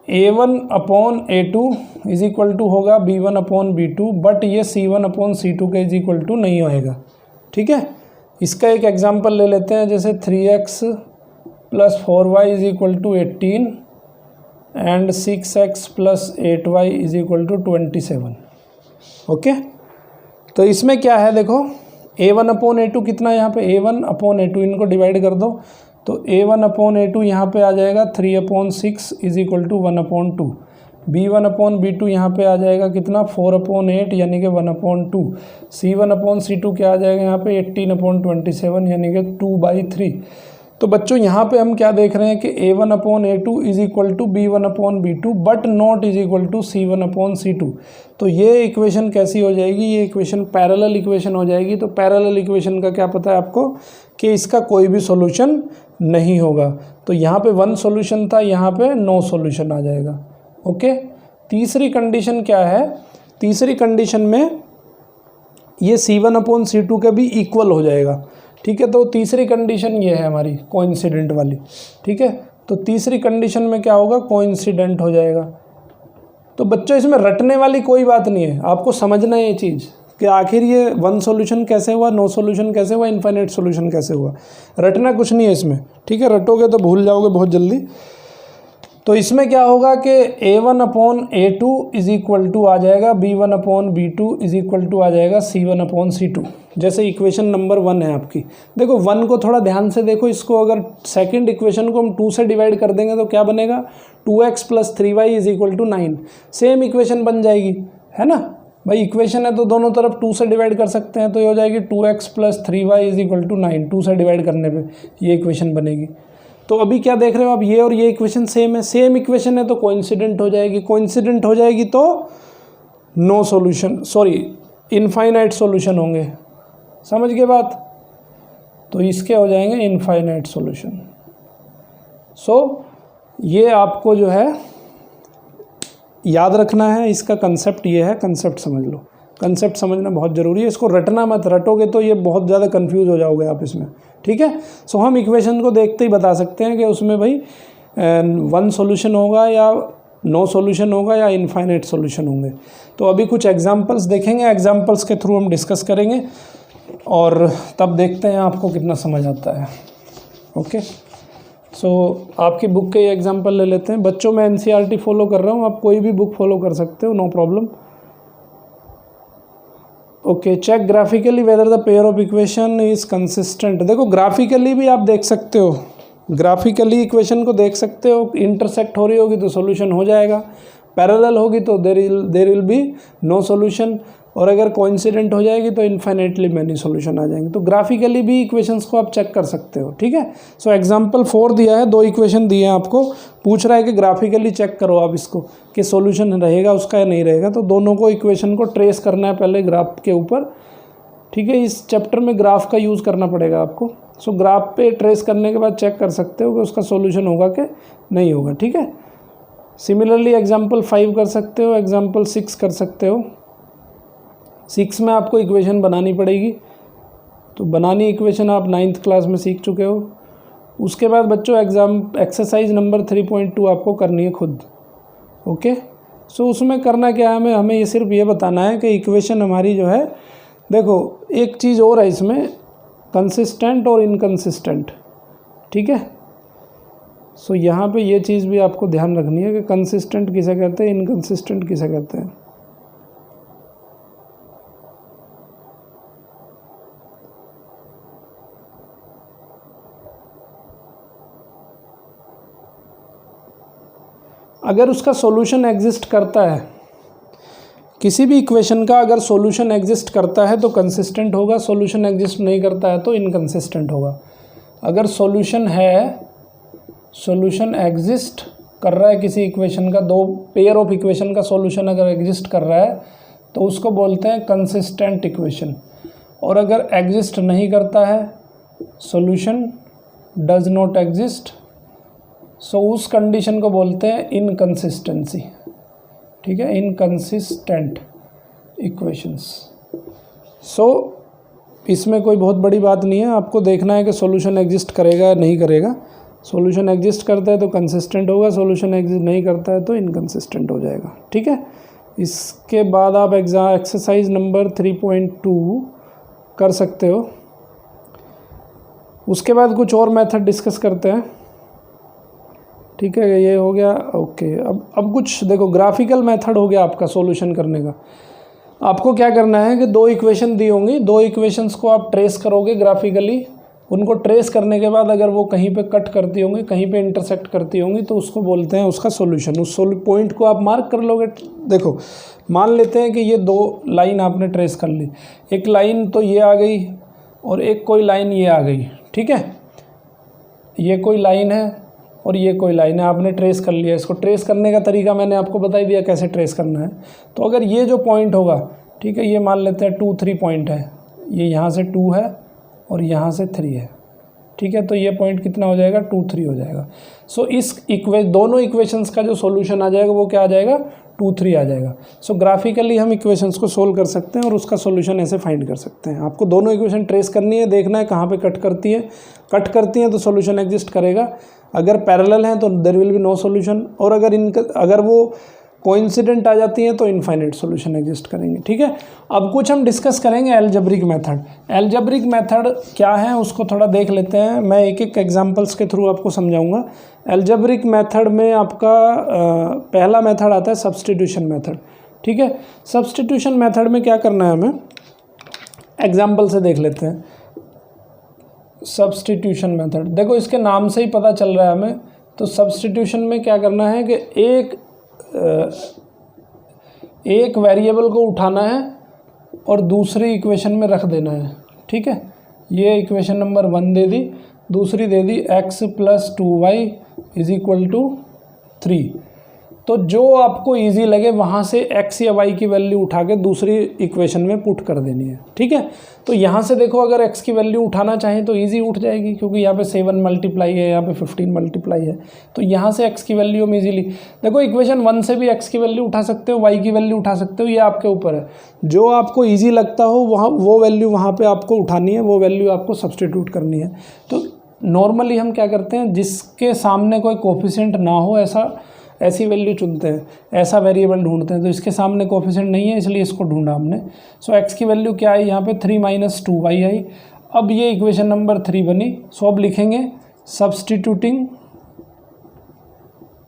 a1/a2 इज इक्वल टू होगा b1/b2, बट ये c1/c2 के इज इक्वल टू नहीं होएगा, ठीक है। इसका एक एग्जांपल ले लेते हैं, जैसे 3x + 4y is equal to 18 and 6x + 8y is equal to 27, okay. तो इसमें क्या है देखो, a1/a2 कितना है यहाँ पे, a1/a2 इनको डिवाइड कर दो तो a1/a2 यहाँ पे आ जाएगा 3/6 इज इक्वल टू 1/2, b1/b2 यहाँ पे आ जाएगा कितना 4/8 यानी कि 1/2, c1/c2 क्या आ जाएगा यहाँ पे 18/27 यानी कि 2/3। तो बच्चों यहाँ पे हम क्या देख रहे हैं कि a1/a2 is equal to b1/b2 but not is equal to c1/c2। तो ये इक्वेशन कैसी हो जाएगी, ये इक्वेशन पैरेलल इक्वेशन हो जाएगी। तो पैरेलल इक्वेशन का क्या पता है आपको कि इसका कोई भी सॉल्यूशन नहीं होगा। तो यहाँ पे वन सॉल्यूशन था, यहाँ पे नो सॉल्यूशन आ जाएगा, ओके। तीसरी कंडीशन क्या है, तीसरी कंडीशन में ये c1/c2 के भी इक्वल हो जाएगा, ठीक है। तो तीसरी कंडीशन ये है हमारी कोइंसिडेंट वाली, ठीक है। तो तीसरी कंडीशन में क्या होगा, कोइंसिडेंट हो जाएगा। तो बच्चों इसमें रटने वाली कोई बात नहीं है, आपको समझना है ये चीज़ कि आखिर ये वन सॉल्यूशन कैसे हुआ, नो सॉल्यूशन कैसे हुआ, इनफाइनाइट सॉल्यूशन कैसे हुआ। रटना कुछ नहीं है इसमें, ठीक है। रटोगे तो भूल जाओगे बहुत जल्दी। तो इसमें क्या होगा कि a1/a2 इज इक्वल टू आ जाएगा b1/b2 इज इक्वल टू आ जाएगा c1/c2, जैसे इक्वेशन नंबर 1 है आपकी। देखो 1 को थोड़ा ध्यान से देखो, इसको अगर सेकंड इक्वेशन को हम 2 से डिवाइड कर देंगे तो क्या बनेगा 2x + 3y is equal to 9। Same equation बन जाएगी, है ना भाई। इक्वेशन है तो दोनों तरफ 2 से डिवाइड कर सकते हैं, तो ये हो जाएगी 2x + 3y is equal to 9। 2 से डिवाइड करने पे ये इक्वेशन बनेगी। तो अभी क्या देख रहे हो आप, ये और ये इक्वेशन सेम है, सेम इक्वेशन है तो कोइंसिडेंट हो जाएगी, कोइंसिडेंट हो जाएगी तो no solution, sorry infinite solution होंगे, समझ गए बात। तो इसके हो जाएंगे इनफाइनाइट सॉल्यूशन। सो ये आपको जो है याद रखना है, इसका कंसेप्ट ये है, कंसेप्ट समझ लो। कंसेप्ट समझना बहुत ज़रूरी है, इसको रटना मत, रटोगे तो ये बहुत ज़्यादा कंफ्यूज हो जाओगे आप इसमें, ठीक है। सो हम इक्वेशन को देखते ही बता सकते हैं कि उसमें भाई वन सॉल्यूशन होगा या नो सॉल्यूशन होगा या इनफाइनाइट सॉल्यूशन होंगे। तो अभी कुछ एग्जांपल्स देखेंगे, एग्जांपल्स के थ्रू हम डिस्कस करेंगे और तब देखते हैं आपको कितना समझ आता है, ओके। सो आपकी बुक के एग्जांपल ले लेते हैं। बच्चों मैं NCERT फॉलो कर रहा हूँ, आप कोई भी बुक फॉलो कर सकते हो, no problem. Okay, check graphically whether the pair of equation is consistent. देखो ग्राफिकली भी आप देख सकते हो, ग्राफिकली इक्वेशन को देख सकते हो, इंटरसेक्ट हो रही होगी तो सॉल्यूशन हो जाएगा, पैरेलल होगी तो there will be no solution, और अगर कोइंसिडेंट हो जाएगी तो इन्फाइनाइटली मैनी सॉल्यूशन आ जाएंगे। तो ग्राफिकली भी इक्वेशंस को आप चेक कर सकते हो, ठीक है। सो एग्जांपल 4 दिया है, 2 इक्वेशन दिए हैं आपको, पूछ रहा है कि ग्राफिकली चेक करो आप इसको कि सॉल्यूशन रहेगा उसका या नहीं रहेगा। तो दोनों को इक्वेशन को ट्रेस करना है पहले ग्राफ के ऊपर, ठीक है। इस चैप्टर में ग्राफ का यूज़ करना पड़ेगा आपको। सो ग्राफ पे ट्रेस करने के बाद चेक कर सकते हो कि उसका सॉल्यूशन होगा कि नहीं होगा, ठीक है। सिमिलरली एग्जाम्पल 5 कर सकते हो, एग्जाम्पल 6 कर सकते हो। 6 में आपको इक्वेशन बनानी पड़ेगी, तो बनानी इक्वेशन आप 9th क्लास में सीख चुके हो। उसके बाद बच्चों एक्सरसाइज नंबर 3.2 आपको करनी है खुद, ओके। सो उसमें करना क्या है, हमें ये सिर्फ ये बताना है कि इक्वेशन हमारी जो है, देखो एक चीज़ और है इसमें, कंसिस्टेंट और इनकंसिस्टेंट, ठीक है। सो यहाँ पे ये चीज़ भी आपको ध्यान रखनी है कि कंसिस्टेंट किसे कहते हैं, इनकंसिस्टेंट किसे कहते हैं। अगर उसका सॉल्यूशन एग्जिस्ट करता है, किसी भी इक्वेशन का अगर सॉल्यूशन एग्जिस्ट करता है तो कंसिस्टेंट होगा, सॉल्यूशन एग्जिस्ट नहीं करता है तो इनकंसिस्टेंट होगा। अगर सॉल्यूशन है, सॉल्यूशन एग्जिस्ट कर रहा है किसी इक्वेशन का, दो पेयर ऑफ इक्वेशन का सॉल्यूशन अगर एग्जिस्ट कर रहा है तो उसको बोलते हैं कंसिस्टेंट इक्वेशन। और अगर एग्जिस्ट नहीं करता है, सॉल्यूशन डज नॉट एग्जिस्ट, सो उस कंडीशन को बोलते हैं इनकंसिस्टेंसी। ठीक है, इनकंसिस्टेंट इक्वेशंस। सो इसमें कोई बहुत बड़ी बात नहीं है, आपको देखना है कि सॉल्यूशन एग्जिस्ट करेगा या नहीं करेगा। सॉल्यूशन एग्जिस्ट करता है तो कंसिस्टेंट होगा, सॉल्यूशन एग्जिस्ट नहीं करता है तो इनकंसिस्टेंट हो जाएगा। ठीक है, इसके बाद आप एक्सरसाइज नंबर 3.2 कर सकते हो। उसके बाद कुछ और मेथड डिस्कस करते हैं। ठीक है, ये हो गया। ओके, अब कुछ देखो, ग्राफिकल मेथड हो गया आपका सॉल्यूशन करने का। आपको क्या करना है कि दो इक्वेशन दी होंगी, दो इक्वेशंस को आप ट्रेस करोगे ग्राफिकली। उनको ट्रेस करने के बाद अगर वो कहीं पे कट करती होंगी, कहीं पे इंटरसेक्ट करती होंगी, तो उसको बोलते हैं उसका सॉल्यूशन। उस पॉइंट को आप मार्क कर लोगे। देखो, मान लेते हैं कि ये दो लाइन आपने ट्रेस कर ली, एक लाइन तो ये आ गई और एक कोई लाइन ये आ गई। ठीक है, ये कोई लाइन है और ये कोई लाइन है, आपने ट्रेस कर लिया। इसको ट्रेस करने का तरीका मैंने आपको बता ही दिया कैसे ट्रेस करना है। तो अगर ये जो पॉइंट होगा, ठीक है, ये मान लेते हैं 2, 3 पॉइंट है, ये यहाँ से 2 है और यहाँ से 3 है। ठीक है, तो ये पॉइंट कितना हो जाएगा, 2, 3 हो जाएगा। सो इस दोनों इक्वेशंस का जो सॉल्यूशन आ जाएगा वो क्या आ जाएगा, 2, 3 आ जाएगा। सो ग्राफिकली हम इक्वेशंस को सोल्व कर सकते हैं और उसका सॉल्यूशन ऐसे फाइंड कर सकते हैं। आपको दोनों इक्वेशन ट्रेस करनी है, देखना है कहाँ पे कट करती है। कट करती हैं तो सॉल्यूशन एग्जिस्ट करेगा, अगर पैरेलल हैं तो there will be no solution, और अगर वो कोइंसिडेंट आ जाती हैं तो इनफाइनाइट सॉल्यूशन एग्जिस्ट करेंगे। ठीक है, अब कुछ हम डिस्कस करेंगे एल्जेब्रिक मेथड। एल्जेब्रिक मेथड क्या है उसको थोड़ा देख लेते हैं, मैं एक एक एग्जांपल्स के थ्रू आपको समझाऊंगा। एल्जेब्रिक मेथड में आपका पहला मेथड आता है सब्स्टिट्यूशन मेथड। ठीक है, सब्स्टिट्यूशन मेथड में क्या करना है हमें, एग्जाम्पल से देख लेते हैं। सब्स्टिट्यूशन मेथड, देखो इसके नाम से ही पता चल रहा है हमें। तो सब्स्टिट्यूशन में क्या करना है कि एक वेरिएबल को उठाना है और दूसरी इक्वेशन में रख देना है। ठीक है, ये इक्वेशन नंबर 1 दे दी, दूसरी दे दी x + 2y = 3। तो जो आपको इजी लगे वहाँ से x या y की वैल्यू उठा के दूसरी इक्वेशन में पुट कर देनी है। ठीक है, तो यहाँ से देखो अगर x की वैल्यू उठाना चाहें तो इजी उठ जाएगी, क्योंकि यहाँ पे 7 मल्टीप्लाई है, यहाँ पे 15 मल्टीप्लाई है। तो यहाँ से x की वैल्यू हम इजीली, देखो इक्वेशन 1 से भी x की वैल्यू उठा सकते हो, y की वैल्यू उठा सकते हो, ये आपके ऊपर है। जो आपको ईजी लगता हो वहाँ वो वैल्यू वहाँ पर आपको उठानी है, वो वैल्यू आपको सब्सटीट्यूट करनी है। तो नॉर्मली हम क्या करते हैं, जिसके सामने कोई कोफिशिएंट ना हो ऐसी वैल्यू चुनते हैं, ऐसा वेरिएबल ढूंढते हैं। तो इसके सामने कोफिशिएंट नहीं है इसलिए इसको ढूंढा हमने। सो x की वैल्यू क्या आई यहाँ पे, 3 - 2y आई। अब ये इक्वेशन नंबर 3 बनी। सो अब लिखेंगे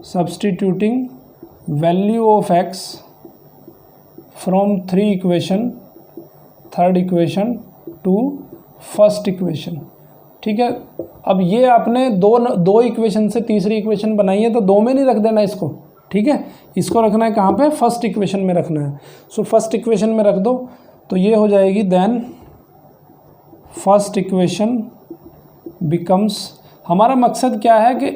substituting value of x from 3 equation, 3rd equation two 1st equation. ठीक है, अब ये आपने दो इक्वेशन से तीसरी इक्वेशन बनाई है, तो 2 में नहीं रख देना इसको। ठीक है, इसको रखना है कहाँ पे, 1st इक्वेशन में रखना है। सो 1st इक्वेशन में रख दो तो ये हो जाएगी, देन 1st इक्वेशन बिकम्स, हमारा मकसद क्या है कि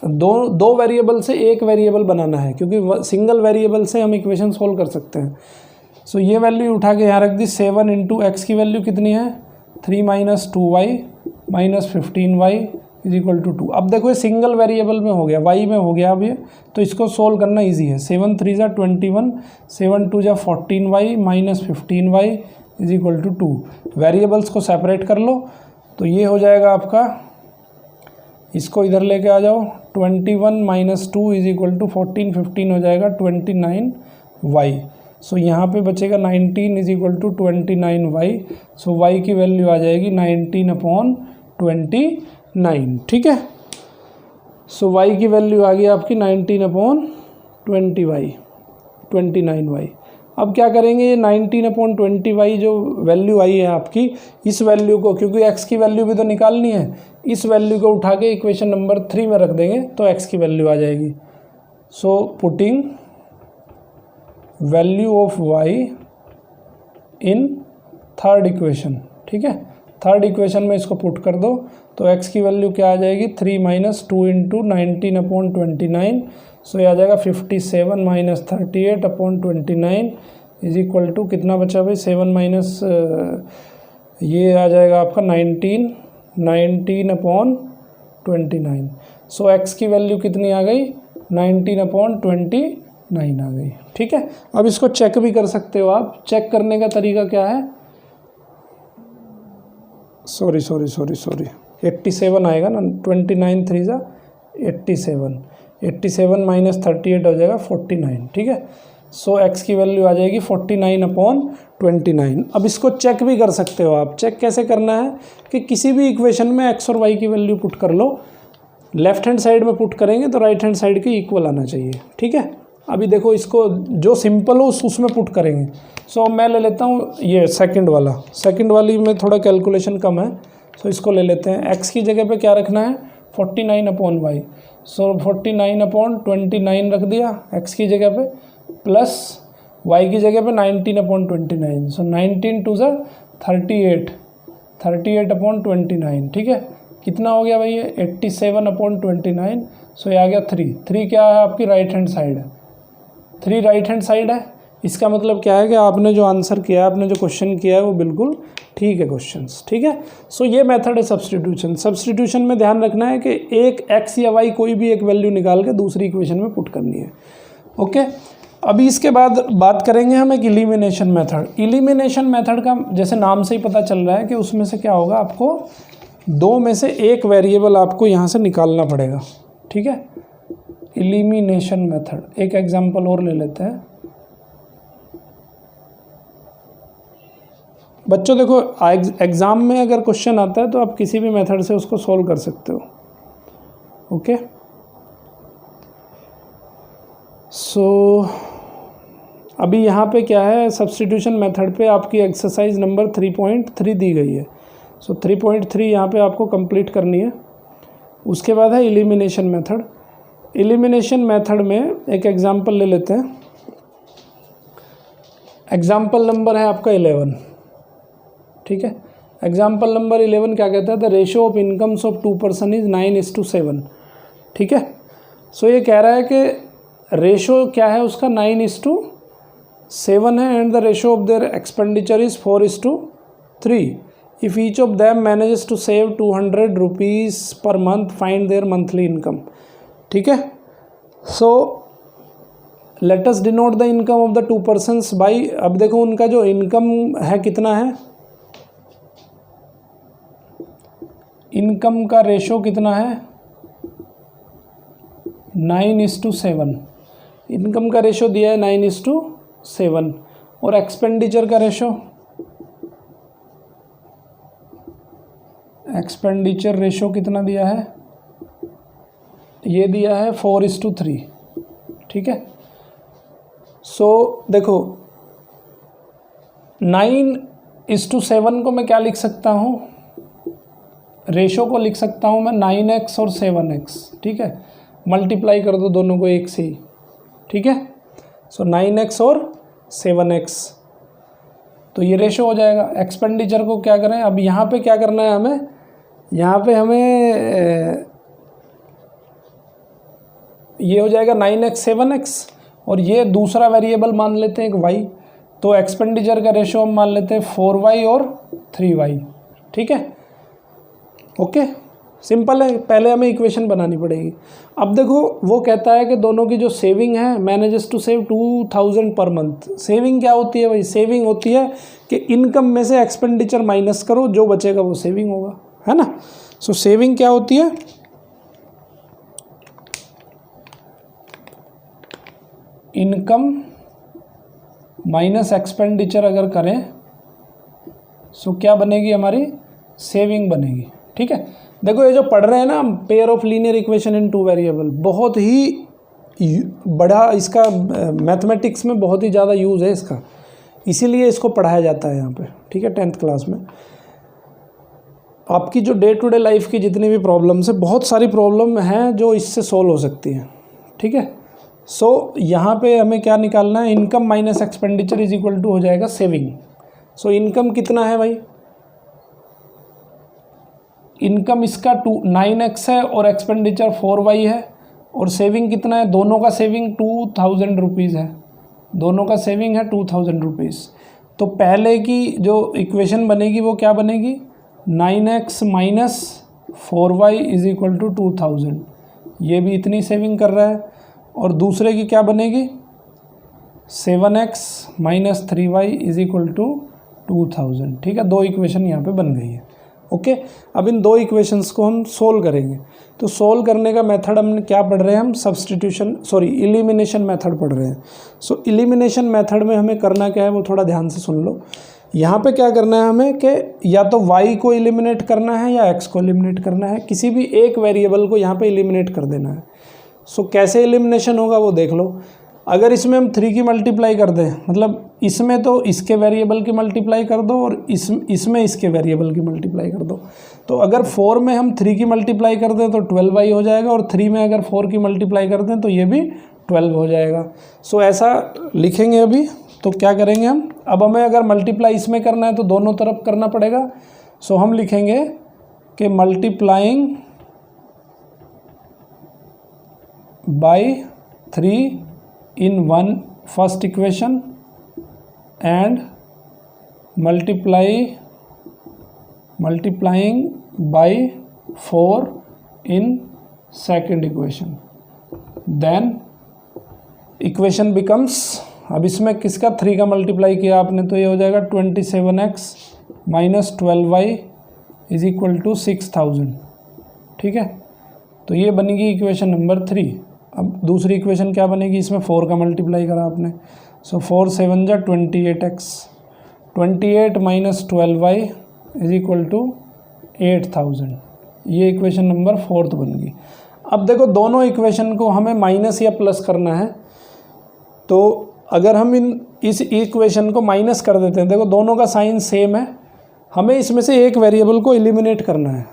दो वेरिएबल से एक वेरिएबल बनाना है, क्योंकि सिंगल वेरिएबल से हम इक्वेशन सोल्व कर सकते हैं। सो ये वैल्यू उठा के यहाँ रख दी। 7 × x की वैल्यू कितनी है, 3 - 2y - 15y = 2। अब देखो ये सिंगल वेरिएबल में हो गया, y में हो गया अब ये, तो इसको सोल्व करना इजी है। 7 × 3 = 21, 7 × 2 = 14y - 15y = 2। वेरिएबल्स को सेपरेट कर लो तो ये हो जाएगा आपका, इसको इधर लेके आ जाओ, 21 - 2 = 14, 15 हो जाएगा 29y। सो यहाँ पे बचेगा 19 = 29y। सो y की वैल्यू आ जाएगी 19/29। ठीक है, सो y की वैल्यू आ गई आपकी 19/20y, अब क्या करेंगे, ये 19/20y जो वैल्यू आई है आपकी, इस वैल्यू को, क्योंकि x की वैल्यू भी तो निकालनी है, इस वैल्यू को उठा के इक्वेशन नंबर 3 में रख देंगे तो x की वैल्यू आ जाएगी। So putting value of y in third equation, ठीक है, थर्ड इक्वेशन में इसको पुट कर दो तो x की वैल्यू क्या आ जाएगी, 3 - 2 × 19/29, सो ये आ जाएगा 57 - 38/29 इज इक्वल टू कितना बचा भाई, 7 माइनस ये आ जाएगा आपका 19/29। सो x की वैल्यू कितनी आ गई, 19/29 आ गई, ठीक है। अब इसको चेक भी कर सकते हो आप, चेक करने का तरीका क्या है, सॉरी 87 आएगा ना, 29 3 ज़ा 87 माइनस 38 हो जाएगा 49, ठीक है। सो x की वैल्यू आ जाएगी 49/29। अब इसको चेक भी कर सकते हो आप, चेक कैसे करना है कि किसी भी इक्वेशन में x और y की वैल्यू पुट कर लो, लेफ्ट हैंड साइड में पुट करेंगे तो राइट हैंड साइड के इक्वल आना चाहिए, ठीक है। अभी देखो इसको जो सिंपल हो उसमें पुट करेंगे। सो मैं ले लेता हूँ ये सेकंड वाली में थोड़ा कैलकुलेशन कम है, सो इसको ले लेते हैं। x की जगह पे क्या रखना है, 49/y, सो 49/29 रख दिया x की जगह पे, प्लस y की जगह पे 19/29, सो 19 2 ज़ा 38/29, ठीक है। कितना हो गया भाई ये 87/29, सो ये आ गया 3 क्या है आपकी राइट हैंड साइड है, 3 राइट हैंड साइड है। इसका मतलब क्या है कि आपने जो आंसर किया है, आपने जो क्वेश्चन किया है वो बिल्कुल ठीक है क्वेश्चंस, ठीक है। सो ये मेथड है सब्स्टिट्यूशन में ध्यान रखना है कि एक x या y कोई भी एक वैल्यू निकाल के दूसरी इक्वेशन में पुट करनी है, ओके। अभी इसके बाद बात करेंगे हम एक इलिमिनेशन मेथड का, जैसे नाम से ही पता चल रहा है कि उसमें से क्या होगा, आपको 2 में से एक वेरिएबल आपको यहाँ से निकालना पड़ेगा, ठीक है। इलिमिनेशन मेथड, एक एग्जांपल और ले लेते हैं बच्चों। देखो एग्ज़ाम में अगर क्वेश्चन आता है तो आप किसी भी मेथड से उसको सॉल्व कर सकते हो, ओके। सो अभी यहाँ पे क्या है, सब्स्टिट्यूशन मेथड पे आपकी एक्सरसाइज नंबर 3.3 दी गई है। सो 3.3 यहाँ पे आपको कंप्लीट करनी है। उसके बाद है इलिमिनेशन मेथड। इलिमिनेशन मेथड में एक एग्जांपल ले लेते हैं। एग्जांपल नंबर है आपका 11, ठीक है। एग्जांपल नंबर 11 क्या कहता है, the ratio of incomes of 2 person is 9:7, ठीक है। सो ये कह रहा है कि रेशो क्या है उसका 9:7 है, and the ratio of their expenditure is 4:3। If each of them manages to save 200 rupees per month, find their monthly income, ठीक है। So let us denote the income of the 2 persons by, अब देखो उनका जो income है कितना है, income का रेशो कितना है 9:7, इनकम का रेशो दिया है 9:7, और एक्सपेंडिचर का रेशो, एक्सपेंडिचर रेशो कितना दिया है, ये दिया है 4:3, ठीक है। सो देखो 9:7 को मैं क्या लिख सकता हूँ, रेशो को लिख सकता हूँ मैं 9x और 7x, ठीक है। मल्टीप्लाई कर दो दोनों को एक से ही, ठीक है। सो 9x और 7x, तो ये रेशो हो जाएगा। एक्सपेंडिचर को क्या करें, अब यहाँ पे क्या करना है हमें, यहाँ पे हमें ये हो जाएगा 9x 7x, और ये दूसरा वेरिएबल मान लेते हैं एक y, तो एक्सपेंडिचर का रेशो हम मान लेते हैं 4y और 3y, ठीक है, ओके। सिंपल है, पहले हमें इक्वेशन बनानी पड़ेगी। अब देखो वो कहता है कि दोनों की जो सेविंग है, manages to save 2000 per month. Saving क्या होती है भाई, सेविंग होती है कि इनकम में से एक्सपेंडिचर माइनस करो, जो बचेगा वो सेविंग होगा, है ना। सो सेविंग क्या होती है, इनकम माइनस एक्सपेंडिचर अगर करें सो क्या बनेगी, हमारी सेविंग बनेगी, ठीक है। देखो ये जो पढ़ रहे हैं ना pair of linear equation in two variable, बहुत ही बड़ा इसका मैथमेटिक्स में बहुत ही ज़्यादा यूज़ है इसका, इसीलिए इसको पढ़ाया जाता है यहाँ पे, ठीक है। 10th क्लास में आपकी जो डे टू डे लाइफ की जितनी भी प्रॉब्लम्स है, बहुत सारी प्रॉब्लम हैं जो इससे सॉल्व हो सकती हैं, ठीक है। सो यहाँ पे हमें क्या निकालना है, income minus expenditure is equal to हो जाएगा सेविंग। सो इनकम कितना है भाई, इनकम इसका 9x है और एक्सपेंडिचर 4y है, और सेविंग कितना है, दोनों का सेविंग 2000 रुपीज़ है, दोनों का सेविंग है 2000 रुपीज़। तो पहले की जो इक्वेशन बनेगी वो क्या बनेगी, 9x minus 4y is equal to 2000, ये भी इतनी सेविंग कर रहा है। और दूसरे की क्या बनेगी, 7x minus 3y is equal to 2000, ठीक है। दो इक्वेशन यहाँ पे बन गई है, ओके। अब इन दो इक्वेशंस को हम सोल्व करेंगे। तो सोल्व करने का मेथड हमने क्या पढ़ रहे हैं, हम इलिमिनेशन मेथड पढ़ रहे हैं। सो इलिमिनेशन मेथड में हमें करना क्या है वो थोड़ा ध्यान से सुन लो। यहाँ पे क्या करना है हमें कि या तो y को इलिमिनेट करना है या x को इलिमिनेट करना है, किसी भी एक वेरिएबल को यहाँ पे इलिमिनेट कर देना है। सो कैसे इलिमिनेशन होगा वो देख लो। अगर इसमें हम 3 की मल्टीप्लाई कर दें, मतलब इसमें तो इसके वेरिएबल की मल्टीप्लाई कर दो और इसमें इसके वेरिएबल की मल्टीप्लाई कर दो। तो अगर 4 में हम 3 की मल्टीप्लाई कर दें तो 12y हो जाएगा, और 3 में अगर 4 की मल्टीप्लाई कर दें तो ये भी 12 हो जाएगा। सो ऐसा लिखेंगे अभी। तो क्या करेंगे हम, अब हमें अगर मल्टीप्लाई इसमें करना है तो दोनों तरफ करना पड़ेगा। सो हम लिखेंगे कि multiplying by 3 in one first equation and multiplying by 4 in second equation, then equation becomes, अब इसमें किसका 3 का मल्टीप्लाई किया आपने तो ये हो जाएगा 27x minus 12y is equal to 6000, ठीक है। तो ये बनेगी इक्वेशन नंबर 3। अब दूसरी इक्वेशन क्या बनेगी, इसमें 4 का मल्टीप्लाई करा आपने। सो 4 7 जा 28x, 28 minus 12y is equal to 8000, ये इक्वेशन नंबर 4 बन गई। अब देखो दोनों इक्वेशन को हमें माइनस या प्लस करना है। तो अगर हम इस इक्वेशन को माइनस कर देते हैं, देखो दोनों का साइन सेम है, हमें इसमें से एक वेरिएबल को एलिमिनेट करना है।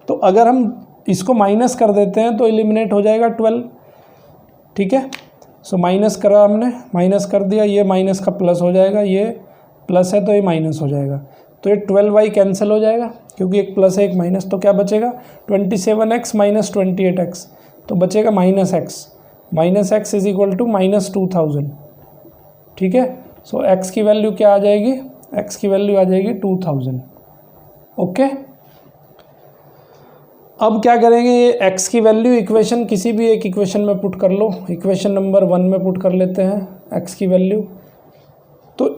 तो अगर हम इसको माइनस कर देते हैं तो एलिमिनेट हो जाएगा 12, ठीक है। सो माइनस करा हमने, माइनस कर दिया, ये माइनस का प्लस हो जाएगा, ये प्लस है तो ये माइनस हो जाएगा। तो ये 12y कैंसिल हो जाएगा क्योंकि एक प्लस है एक माइनस। तो क्या बचेगा, 27x माइनस 28x, तो बचेगा minus x, minus x is equal to minus 2000, ठीक है। सो x की वैल्यू क्या आ जाएगी, x की वैल्यू आ जाएगी 2000, ओके। अब क्या करेंगे, ये x की वैल्यू इक्वेशन किसी भी एक इक्वेशन में पुट कर लो। इक्वेशन नंबर 1 में पुट कर लेते हैं x की वैल्यू। तो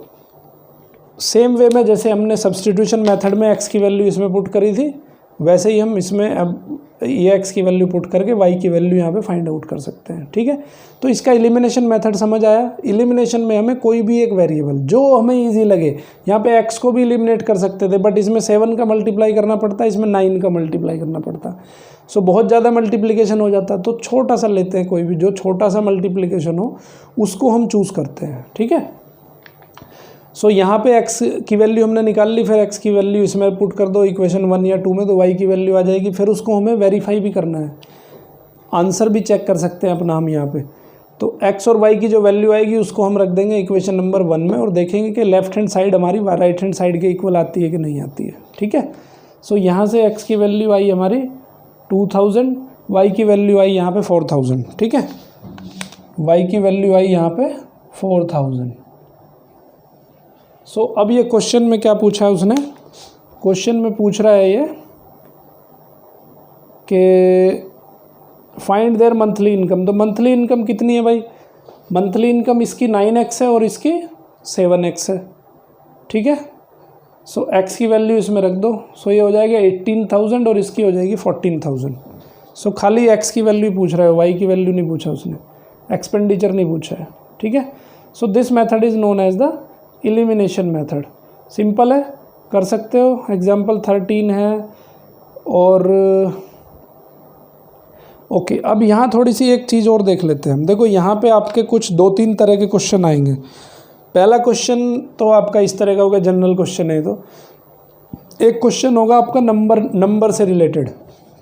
सेम वे में जैसे हमने सब्स्टिट्यूशन मेथड में x की वैल्यू इसमें पुट करी थी, वैसे ही हम इसमें अब ये x की वैल्यू पुट करके y की वैल्यू यहाँ पे फाइंड आउट कर सकते हैं, ठीक है। तो इसका एलिमिनेशन मेथड समझ आया। एलिमिनेशन में हमें कोई भी एक वेरिएबल जो हमें इजी लगे, यहाँ पे x को भी एलिमिनेट कर सकते थे, बट इसमें 7 का मल्टीप्लाई करना पड़ता, इसमें 9 का मल्टीप्लाई करना पड़ता। सो बहुत ज़्यादा मल्टीप्लिकेशन हो जाता, तो छोटा सा लेते हैं, कोई भी जो छोटा सा मल्टीप्लिकेशन हो उसको हम चूज़ करते हैं, ठीक है। सो यहाँ पे x की वैल्यू हमने निकाल ली, फिर x की वैल्यू इसमें पुट कर दो इक्वेशन 1 या 2 में, तो y की वैल्यू आ जाएगी। फिर उसको हमें वेरीफाई भी करना है, आंसर भी चेक कर सकते हैं अपना हम यहाँ पे। तो x और y की जो वैल्यू आएगी उसको हम रख देंगे इक्वेशन नंबर 1 में, और देखेंगे कि लेफ्ट हैंड साइड हमारी राइट हैंड साइड के इक्वल आती है कि नहीं आती है, ठीक है। सो यहाँ से x की वैल्यू आई हमारी 2000, y की वैल्यू आई यहाँ पे 4000, ठीक है। y की वैल्यू आई यहाँ पे 4000। सो अब ये क्वेश्चन में क्या पूछा है उसने, क्वेश्चन में पूछ रहा है ये कि फाइंड देयर मंथली इनकम। तो मंथली इनकम कितनी है भाई, मंथली इनकम इसकी 9x है और इसकी 7x है, ठीक है। सो x की वैल्यू इसमें रख दो। सो ये हो जाएगा 18,000 और इसकी हो जाएगी 14,000। सो खाली x की वैल्यू पूछ रहा है, y की वैल्यू नहीं पूछा उसने, एक्सपेंडिचर नहीं पूछा है, ठीक है। So this method is known as the elimination method. Simple है, कर सकते हो। एग्जाम्पल 13 है, और ओके, अब यहाँ थोड़ी सी एक चीज़ और देख लेते हैं हम। देखो यहाँ पे आपके कुछ 2-3 तरह के क्वेश्चन आएंगे। पहला क्वेश्चन तो आपका इस तरह का होगा, जनरल क्वेश्चन है। तो एक क्वेश्चन होगा आपका नंबर से रिलेटेड,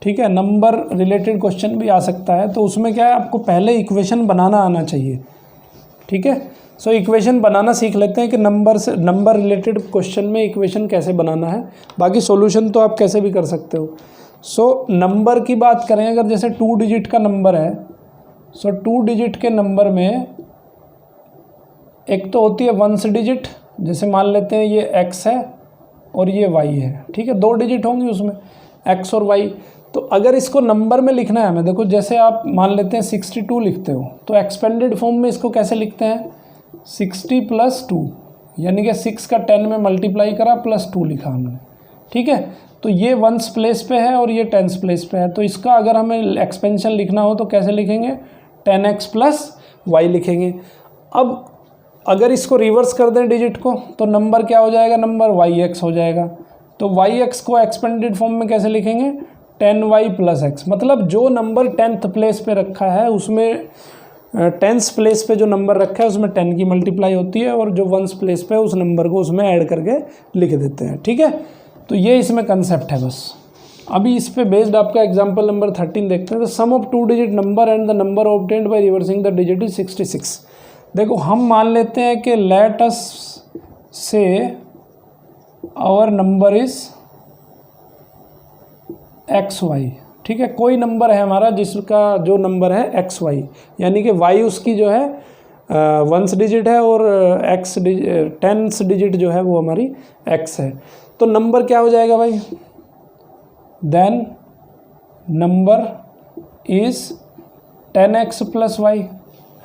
ठीक है, नंबर रिलेटेड क्वेश्चन भी आ सकता है। तो उसमें क्या है, आपको पहले इक्वेशन बनाना आना चाहिए, ठीक है। सो इक्वेशन बनाना सीख लेते हैं कि नंबर रिलेटेड क्वेश्चन में इक्वेशन कैसे बनाना है। बाकी सॉल्यूशन तो आप कैसे भी कर सकते हो। सो नंबर की बात करें अगर, जैसे 2 डिजिट का नंबर है, सो 2 डिजिट के नंबर में एक तो होती है 1 डिजिट, जैसे मान लेते हैं ये x है और ये y है, ठीक है, 2 डिजिट होंगी उसमें x और y। तो अगर इसको नंबर में लिखना है हमें, देखो जैसे आप मान लेते हैं 62 लिखते हो, तो एक्सपेंडेड फॉर्म में इसको कैसे लिखते हैं, 60 + 2, यानी कि 6 का 10 में मल्टीप्लाई करा प्लस 2 लिखा हमने, ठीक है। तो ये 1s प्लेस पे है और ये 10s प्लेस पे है। तो इसका अगर हमें एक्सपेंशन लिखना हो तो कैसे लिखेंगे, 10x + y लिखेंगे। अब अगर इसको रिवर्स कर दें डिजिट को, तो नंबर क्या हो जाएगा, नंबर yx हो जाएगा। तो yx को एक्सपेंडेड फॉर्म में कैसे लिखेंगे, 10y + x। मतलब जो नंबर 10th प्लेस पे रखा है उसमें 10th प्लेस पे जो नंबर रखा है उसमें 10 की मल्टीप्लाई होती है, और जो 1st प्लेस पे उस नंबर को उसमें ऐड करके लिख देते हैं, ठीक है। तो ये इसमें कंसेप्ट है बस। अभी इस पे बेस्ड आपका एग्जांपल नंबर 13 देखते हैं। The sum of 2 digit number and the number obtained by reversing the digit is 66। देखो हम मान लेते हैं कि लेट अस से आवर नंबर इज XY, ठीक है। कोई नंबर है हमारा जिसका जो नंबर है XY, यानी कि Y उसकी जो है 1st डिजिट है और X 10th डिजिट जो है वो हमारी X है। तो नंबर क्या हो जाएगा भाई, then number is 10x + y,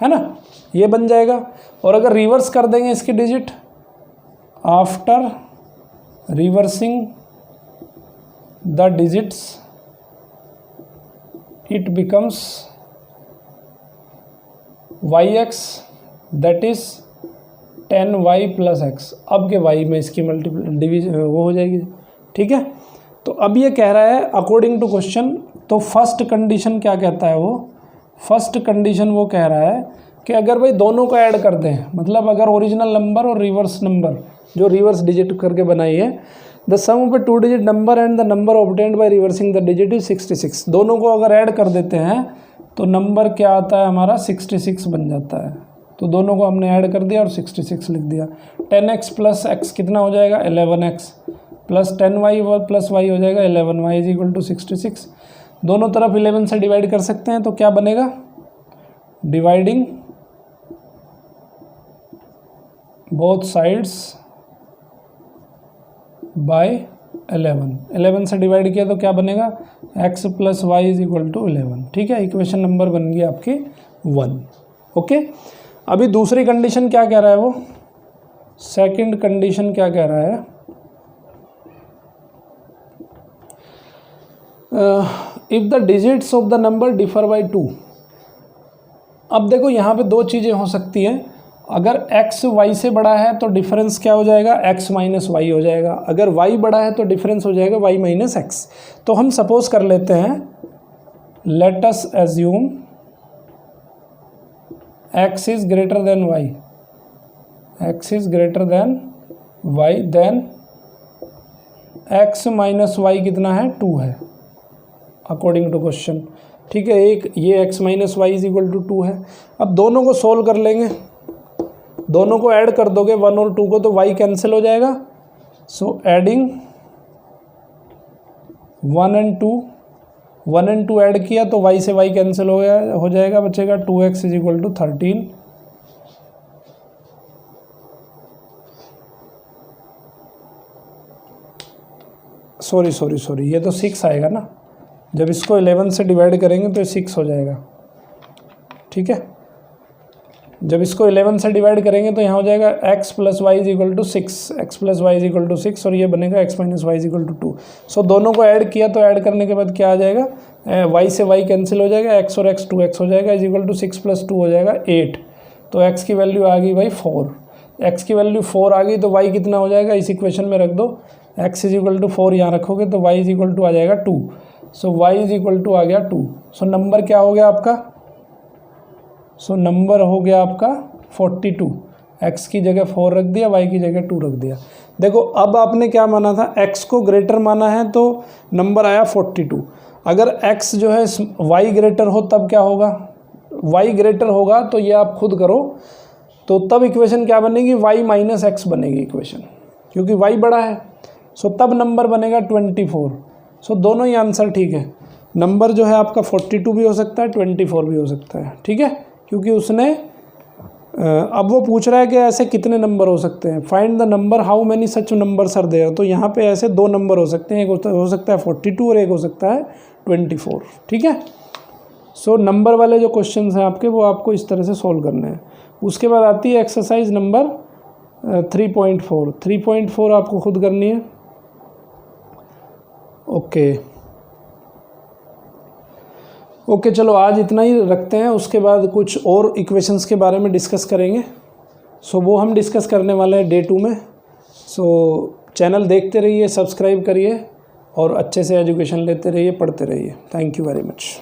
है ना, ये बन जाएगा। और अगर रिवर्स कर देंगे इसकी digit, after reversing the digits it becomes yx that is 10y + x। अब के y में इसकी डिवीजन वो हो जाएगी, ठीक है। तो अब ये कह रहा है अकॉर्डिंग टू क्वेश्चन, तो फर्स्ट कंडीशन क्या कहता है वो, फर्स्ट कंडीशन वो कह रहा है कि अगर भाई दोनों को ऐड कर दें, मतलब अगर ओरिजिनल नंबर और रिवर्स नंबर जो रिवर्स डिजिट करके बनाई है, the sum of 2 digit number and the number obtained by reversing the digit is 66। दोनों को अगर ऐड कर देते हैं तो नंबर क्या आता है हमारा, 66 बन जाता है। तो दोनों को हमने ऐड कर दिया और 66 लिख दिया। 10x + x कितना हो जाएगा, 11x + 10y + y हो जाएगा 11y = 66। दोनों तरफ 11 से डिवाइड कर सकते हैं, तो क्या बनेगा, डिवाइडिंग बोथ साइड्स बाय 11 से डिवाइड किया तो क्या बनेगा, x + y = 11, ठीक है। इक्वेशन नंबर बन गई आपकी 1, ओके। अभी दूसरी कंडीशन क्या कह रहा है वो, सेकंड कंडीशन क्या कह रहा है, if the digits of the number differ by 2। अब देखो यहाँ पे 2 चीज़ें हो सकती हैं। अगर x y से बड़ा है तो डिफरेंस क्या हो जाएगा, x - y हो जाएगा। अगर y बड़ा है तो डिफरेंस हो जाएगा y - x। तो हम सपोज कर लेते हैं, let us assume x is greater than y, x is greater than y, then x - y कितना है, 2 है अकॉर्डिंग टू क्वेश्चन, ठीक है। एक ये x - y = 2 है। अब दोनों को सोल्व कर लेंगे, दोनों को ऐड कर दोगे 1 और 2 को, तो y कैंसिल हो जाएगा। सो एडिंग 1 and 2 ऐड किया तो y से y कैंसिल हो जाएगा, बचेगा 2x = 13। सॉरी ये तो 6 आएगा ना, जब इसको 11 से डिवाइड करेंगे तो 6 हो जाएगा, ठीक है। जब इसको 11 से डिवाइड करेंगे तो यहाँ हो जाएगा x + y = 6, x + y = 6, और ये बनेगा x - y = 2। सो दोनों को ऐड किया तो ऐड करने के बाद क्या आ जाएगा, y से y कैंसिल हो जाएगा, x और x 2x हो जाएगा, = 6 + 2 हो जाएगा 8। तो x की वैल्यू आ गई भाई 4, x की वैल्यू 4 आ गई तो y कितना हो जाएगा, इस इक्वेशन में रख दो, x इज इक्वल टू 4 यहाँ रखोगे तो y इज इक्वल टू आ जाएगा 2। सो y इज इक्वल टू आ गया 2। सो नंबर क्या हो गया आपका? सो नंबर हो गया आपका 42। x की जगह 4 रख दिया, y की जगह 2 रख दिया। देखो अब आपने क्या माना था, x को ग्रेटर माना है तो नंबर आया 42। अगर x जो है y ग्रेटर हो तब क्या होगा? y ग्रेटर होगा तो ये आप खुद करो, तो तब इक्वेशन क्या बनेगी? y माइनस एक्स बनेगी इक्वेशन, क्योंकि y बड़ा है। सो तब नंबर बनेगा 24। सो दोनों ही आंसर ठीक है। नंबर जो है आपका 42 भी हो सकता है, 24 भी हो सकता है, ठीक है, क्योंकि उसने अब वो पूछ रहा है कि ऐसे कितने नंबर हो सकते हैं, find the number how many such numbers are there. तो यहाँ पे ऐसे 2 नंबर हो सकते हैं, एक हो सकता है 42 और एक हो सकता है 24, ठीक है। सो नंबर वाले जो क्वेश्चंस हैं आपके वो आपको इस तरह से सॉल्व करने हैं। उसके बाद आती है एक्सरसाइज नंबर 3.4। 3.4 आपको खुद करनी है। ओके चलो आज इतना ही रखते हैं, उसके बाद कुछ और इक्वेशंस के बारे में डिस्कस करेंगे। सो वो हम डिस्कस करने वाले हैं डे 2 में। सो चैनल देखते रहिए, सब्सक्राइब करिए और अच्छे से एजुकेशन लेते रहिए, पढ़ते रहिए। Thank you very much.